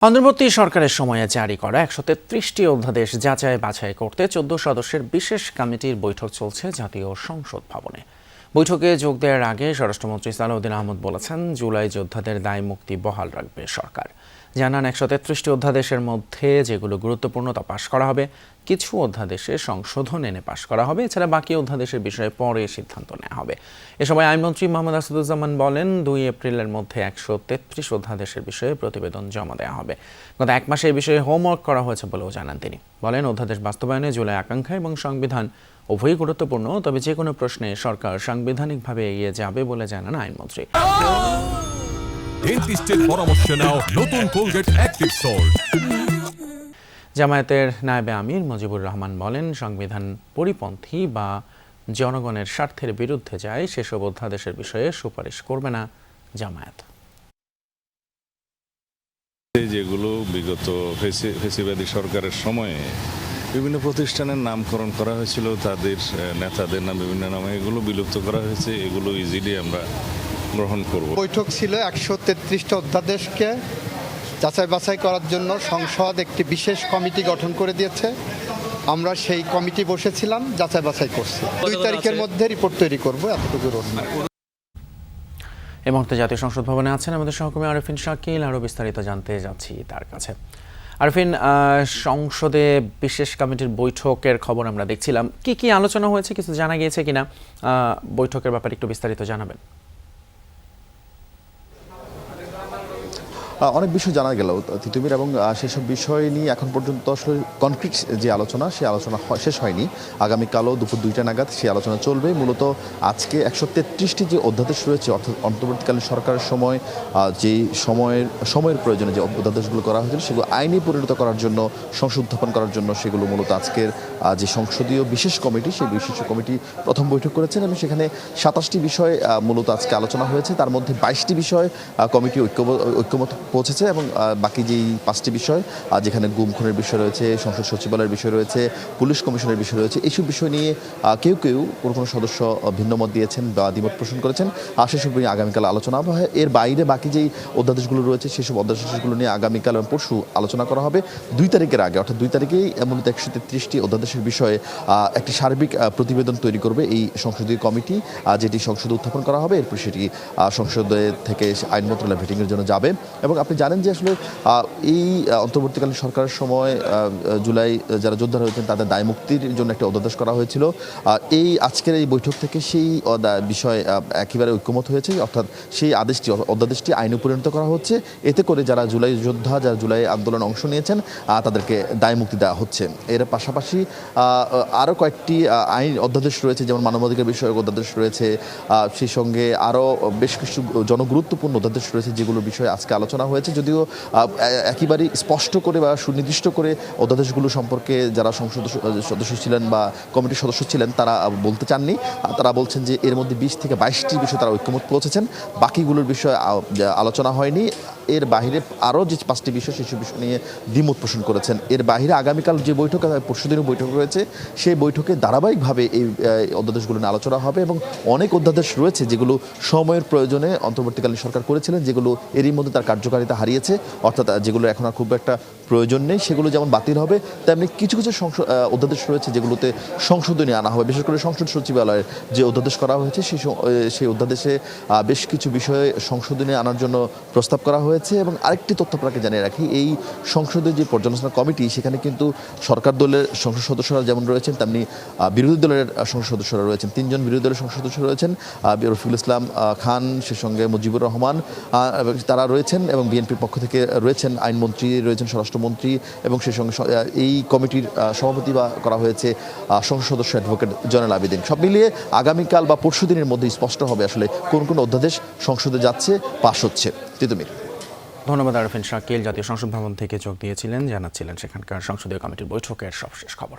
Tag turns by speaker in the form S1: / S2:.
S1: অন্তর্বর্তী সরকারের সময়ে জারি করা ১৩৩টি অধ্যাদেশ যাচাই বাছাই করতে ১৪ সদস্যের বিশেষ কমিটির বৈঠক চলছে জাতীয় সংসদ ভবনে। বৈঠকে যোগ দেওয়ার আগে স্বরাষ্ট্রমন্ত্রী সালাউদ্দিন আহমদ বলেছেন, জুলাই যোদ্ধাদের দায় মুক্তি বহাল রাখবে সরকার। জানান, ১৩৩টি অধ্যাদেশের মধ্যে যেগুলো গুরুত্বপূর্ণ তা পাশ করা হবে, কিছু অধ্যাদেশে সংশোধন এনে পাশ করা হবে, এছাড়া বাকি অধ্যাদেশের বিষয়ে পরে সিদ্ধান্ত নেওয়া হবে। এ সময় আইনমন্ত্রী মোহাম্মদ আসাদুজ্জামান বলেন, ২ এপ্রিলের মধ্যে ১৩৩ অধ্যাদেশের বিষয়ে প্রতিবেদন জমা দেওয়া হবে। গত এক মাসে এই বিষয়ে হোমওয়ার্ক করা হয়েছে বলেও জানান তিনি। বলেন, অধ্যাদেশ বাস্তবায়নে জুলাই আকাঙ্ক্ষা এবং সংবিধান উভয়ই গুরুত্বপূর্ণ, তবে যে কোনো প্রশ্নে সরকার সাংবিধানিকভাবে এগিয়ে যাবে বলে জানান আইনমন্ত্রী।
S2: ডেন্টিস্টের পরামর্শ নাও নতুন কোলগেট অ্যাক্টিভ সল্ট।
S1: জামায়াতের নায়েবে আমির মুজিবুর রহমান বলেন, সংবিধান পরিপন্থী বা জনগণের স্বার্থের বিরুদ্ধে যায় সেসব অধ্যাদেশের বিষয়ে সুপারিশ করবে না জামায়াত।
S3: যেগুলো বিগত ফেসিবাদী সরকারের সময়ে বিভিন্ন প্রতিষ্ঠানের নামকরণ করা হয়েছিল, তাদের নেতাদের নাম বিভিন্ন নামে, এগুলো বিলুপ্ত করা হয়েছে, এগুলো ইজিলি আমরা গ্রহণ করব।
S4: বৈঠক ছিল ১৩৩টা অধ্যাদেশকে যাচাই বাছাই করার জন্য সংসদ একটি বিশেষ কমিটি গঠন করে দিয়েছে। আমরা সেই কমিটি বসেছিলাম, যাচাই বাছাই করছি। ২ তারিখের মধ্যে রিপোর্ট তৈরি করব, এতটুকু রোডম্যাপ।
S1: এই মুহূর্তে জাতীয় সংসদ ভবনে আছেন আমাদের সহকর্মী আরফিন শাকিল। আরও বিস্তারিত জানতে যাচ্ছি তার কাছে। আরফিন, সংসদে বিশেষ কমিটির বৈঠকের খবর আমরা দেখছিলাম, কি আলোচনা হয়েছে, কিছু জানা গিয়েছে কিনা? বৈঠকের ব্যাপারে একটু বিস্তারিত জানাবেন।
S5: অনেক বিষয় জানা গেল তিতুমির, এবং সেসব বিষয় নিয়ে এখন পর্যন্ত আসলে কনক্রিট যে আলোচনা, সেই আলোচনা শেষ হয়নি। আগামীকালও দুপুর ২টা নাগাদ সেই আলোচনা চলবে। মূলত আজকে ১৩৩টি যে অধ্যাদেশ রয়েছে, অর্থাৎ অন্তর্বর্তীকালীন সরকারের সময় যেই সময়ের প্রয়োজনে যে অধ্যাদেশগুলো করা হয়েছিল, সেগুলো আইনে পরিণত করার জন্য, সংসদ উত্থাপন করার জন্য, সেগুলো মূলত আজকের যে সংসদীয় বিশেষ কমিটি, সেই বিশেষ কমিটি প্রথম বৈঠক করেছেন এবং সেখানে ২৭টি বিষয় মূলত আজকে আলোচনা হয়েছে। তার মধ্যে ২২টি বিষয় কমিটি ঐক্যমত পৌঁছেছে এবং বাকি যেই ৫টি বিষয়, যেখানে গুম খুনের বিষয় রয়েছে, সংসদ সচিবালয়ের বিষয় রয়েছে, পুলিশ কমিশনের বিষয় রয়েছে, এইসব বিষয় নিয়ে কেউ কোনো সদস্য ভিন্নমত দিয়েছেন বা দ্বিমত পোষণ করেছেন। সেসব নিয়ে আগামীকাল আলোচনা হবে। এর বাইরে বাকি যেই অধ্যাদেশগুলো রয়েছে, সেসব অধ্যাদেশগুলো নিয়ে আগামীকাল এবং পরশু আলোচনা করা হবে। ২ তারিখের আগে, অর্থাৎ ২ তারিখেই মূলত ১৩৩টি অধ্যাদেশের বিষয়ে একটি সার্বিক প্রতিবেদন তৈরি করবে এই সংসদীয় কমিটি, যেটি সংসদে উত্থাপন করা হবে। এরপর সেটি সংসদে থেকে আইন মন্ত্রণালয় ভেটিংয়ের জন্য যাবে। এবং আপনি জানেন যে আসলে এই অন্তর্বর্তীকালীন সরকারের সময় জুলাই যারা যোদ্ধা রয়েছেন তাদের দায় মুক্তির জন্য একটা অধ্যাদেশ করা হয়েছিল। এই আজকের এই বৈঠক থেকে সেই বিষয় একেবারে ঐক্যমত হয়েছে, অর্থাৎ সেই অধ্যাদেশটি আইনে পরিণত করা হচ্ছে। এতে করে যারা জুলাই যোদ্ধা, যারা জুলাই আন্দোলনে অংশ নিয়েছেন, তাদেরকে দায় মুক্তি দেওয়া হচ্ছে। এর পাশাপাশি আরও কয়েকটি আইন অধ্যাদেশ রয়েছে, যেমন মানবাধিকার বিষয়ক অধ্যাদেশ রয়েছে, সেই সঙ্গে আরও বেশ কিছু জনগুরুত্বপূর্ণ অধ্যাদেশ রয়েছে, যেগুলো বিষয়ে আজকে আলোচনা হয়েছে। যদিও একেবারেই স্পষ্ট করে বা সুনির্দিষ্ট করে অধ্যাদেশগুলো সম্পর্কে যারা সংসদ সদস্য ছিলেন বা কমিটির সদস্য ছিলেন তারা বলতে চাননি। তারা বলছেন যে এর মধ্যে ২০ থেকে ২২টি বিষয় তারা ঐক্যমত পৌঁছেছেন, বাকিগুলোর বিষয়ে আলোচনা হয়নি। এর বাইরে আরও যে ৫টি বিষয়, সেসব বিষয় নিয়ে দ্বিমত পোষণ করেছেন। এর বাইরে আগামীকাল যে বৈঠক, পরশুদিনও বৈঠক রয়েছে, সেই বৈঠকে ধারাবাহিকভাবে এই অধ্যাদেশগুলো নিয়ে আলোচনা হবে এবং অনেক অধ্যাদেশ রয়েছে যেগুলো সময়ের প্রয়োজনে অন্তর্বর্তীকালীন সরকার করেছিলেন, যেগুলো এরই মধ্যে তার কার্যকারিতা হারিয়েছে, অর্থাৎ যেগুলো এখন আর খুব একটা প্রয়োজন নেই, সেগুলো যেমন বাতিল হবে, তেমনি কিছু অধ্যাদেশ রয়েছে যেগুলোতে সংশোধনী আনা হবে। বিশেষ করে সংসদ সচিবালয়ের যে অধ্যাদেশ করা হয়েছে, সেই অধ্যাদেশে বেশ কিছু বিষয়ে সংশোধনী আনার জন্য প্রস্তাব করা হয়েছে। এবং আরেকটি তথ্য আপনাকে জানিয়ে রাখি, এই সংসদের যে পর্যালোচনা কমিটি, সেখানে কিন্তু সরকার দলের সংসদ সদস্যরা যেমন রয়েছেন, তেমনি বিরোধী দলের সংসদ সদস্যরা রয়েছেন। ৩ জন বিরোধী দলের সংসদ সদস্য রয়েছেন, রফিকুল ইসলাম খান, সে সঙ্গে মুজিবুর রহমান, তারা রয়েছেন, এবং বিএনপির পক্ষ থেকে রয়েছেন আইনমন্ত্রী, রয়েছেন স্বরাষ্ট্রমন্ত্রী, এবং সেই সঙ্গে এই কমিটির সভাপতি করা হয়েছে সংসদ সদস্য অ্যাডভোকেট জয়নাল আবেদিন। সব মিলিয়ে আগামীকাল বা পরশু দিনের মধ্যে স্পষ্ট হবে আসলে কোন অধ্যাদেশ সংসদে যাচ্ছে, পাশ হচ্ছে। তিতুমির।
S1: ধন্যবাদ আরফিন শাকিল। জাতীয় সংসদ ভবন থেকে যোগ দিয়েছিলেন, জানাচ্ছিলেন সেখানকার সংসদীয় কমিটির বৈঠকের সবশেষ খবর।